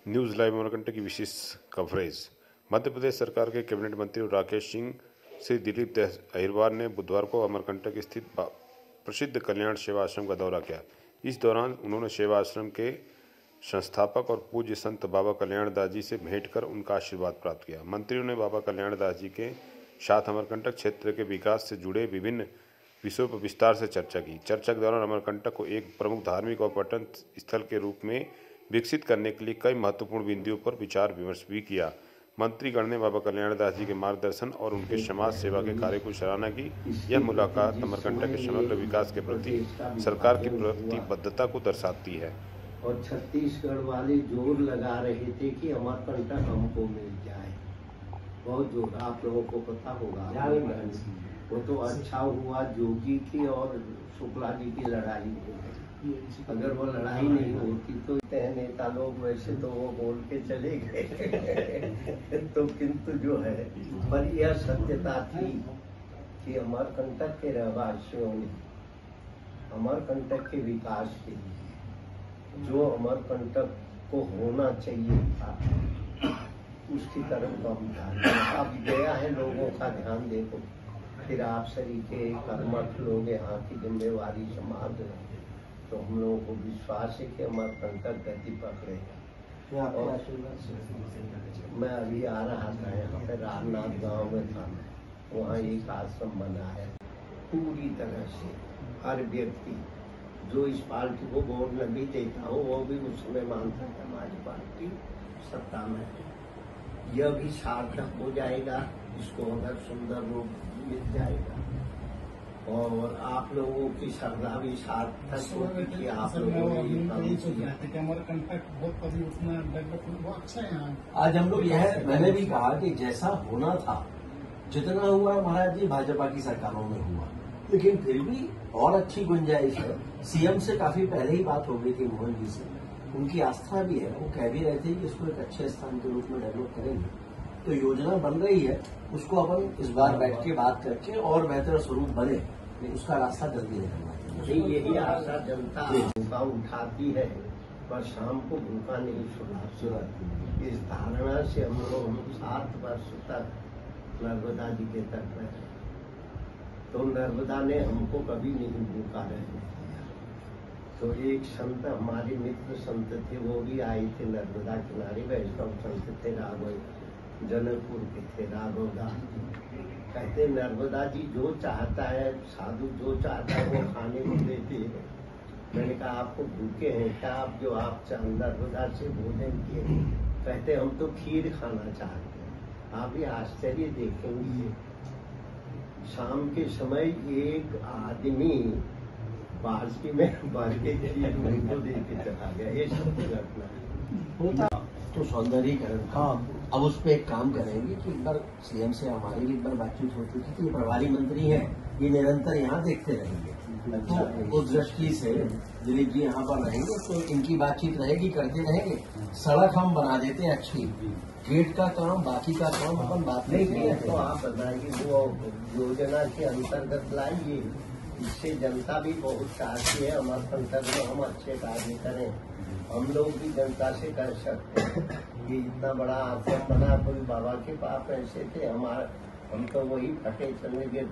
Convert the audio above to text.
News live Amarkantak की विशेष coverage. Madhya Pradesh सरकार के कैबिनेट मंत्री राकेश सिंह श्री दिलीप अहिरवार ने बुधवार को अमरकंटक स्थित प्रसिद्ध कल्याण सेवा आश्रम का दौरा किया। इस दौरान उन्होंने सेवा आश्रम के संस्थापक और पूज्य संत बाबा कल्याण दास जी से भेंट कर उनका आशीर्वाद प्राप्त किया। मंत्रियों ने बाबा कल्याण दास जी के साथ अमरकंटक क्षेत्र के विकास से जुड़े विभिन्न विषयों पर विस्तार से चर्चा की। चर्चा के दौरान अमरकंटक को एक प्रमुख धार्मिक और पर्यटन स्थल के रूप में विकसित करने के लिए कई महत्वपूर्ण बिंदुओं पर विचार विमर्श भी किया। मंत्रीगण ने बाबा कल्याण दास जी के मार्गदर्शन और उनके समाज सेवा के कार्य को सराहना की। यह मुलाकात अमरकंटक के समग्र विकास के प्रति सरकार की प्रतिबद्धता को दर्शाती है। और छत्तीसगढ़ वाले जोर लगा रहे थे कि अमरकंटक हमको मिल जाए, बहुत जोर, आप लोगों को पता होगा। वो तो अच्छा हुआ जोगी की और शुक्ला जी की लड़ाई हो गई। अगर वो लड़ाई नहीं होती तो नेता लोग वैसे तो वो बोल के चले गए तो किंतु जो है, पर यह सत्यता थी कि अमरकंटक के रहवासियों ने अमरकंटक के विकास के लिए जो अमरकंटक को होना चाहिए था उसकी तरफ कम ध्यान। अब गया है लोगों का ध्यान देखो, फिर आप सरीके कर्मठ लोग यहाँ की जिम्मेवारी संभाल रहे, तो हम लोगों को विश्वास है कि अमरकंटक गति पकड़ेगा। मैं अभी आ रहा था यहाँ पे रामनाथ गांव में था, वहाँ एक आश्रम बना है। पूरी तरह से हर व्यक्ति जो इस पार्टी को वोट न भी देता हो वो भी उसमें मानता है हमारी पार्टी सत्ता में है। यह भी सार्थक हो जाएगा, इसको अगर सुंदर रूप मिल जाएगा और आप लोगों की श्रद्धा भी सार्थक होगी कि आप लोगों ने आज हम लोग यह मैंने भी कहा कि जैसा होना था, जितना हुआ महाराज जी भाजपा की सरकारों में हुआ, लेकिन फिर भी और अच्छी गुंजाइश है। सीएम से काफी पहले ही बात हो गई थी मोहन जी से, उनकी आस्था भी है, वो कह भी रहे थे कि इसको एक अच्छे स्थान के रूप में डेवलप करेंगे। तो योजना बन रही है, उसको अपन इस बार बैठ के बात करके और बेहतर स्वरूप बने, उसका रास्ता जल्दी निकलना चाहिए। यही आशा जनता भूखा उठाती है पर शाम को भूखा नहीं सुना। इस धारणा से हम लोग 7 वर्ष तक नर्मदा जी के तट में रहे, तो नर्मदा ने हमको कभी नहीं भूखा रहने दिया। तो एक संत हमारे मित्र संत थे, वो भी आए थे नर्मदा किनारे, वैष्णव संत थे, राघव जनकपुर के थे, राघव दास। कहते नर्मदा जी जो चाहता है, साधु जो चाहता है वो खाने को देते हैं। मैंने कहा आपको भूखे हैं क्या आप, जो आप नर्मदा से भोजन किए? कहते हम तो खीर खाना चाहते हैं। आप ये आश्चर्य देखेंगे, शाम के समय एक आदमी बाल्टी में भर के खीर मुझको दे के चला गया। ये सब घटना तो सौंदर्यीकरण। हाँ, अब उस पर एक काम करेंगे कि एक बार सीएम से हमारी भी एक बार बातचीत हो चुकी थी। प्रभारी मंत्री हैं, ये निरंतर यहाँ देखते रहेंगे। तो उस दृष्टि से दिलीप जी यहाँ पर रहेंगे तो इनकी बातचीत रहेगी, करते रहेंगे। सड़क हम बना देते हैं अच्छी, गेट का काम, बाकी का काम अपन बात नहीं किया। तो आप बताइए वो योजना के अंतर्गत लाइए, इससे जनता भी बहुत चाहती है अमरकंटक में हम अच्छे कार्य करें। हम लोग भी जनता से कह सकते हैं कि इतना बड़ा आश्रम बना, कोई बाबा के पास पैसे थे, हम तो वही फटे चलने के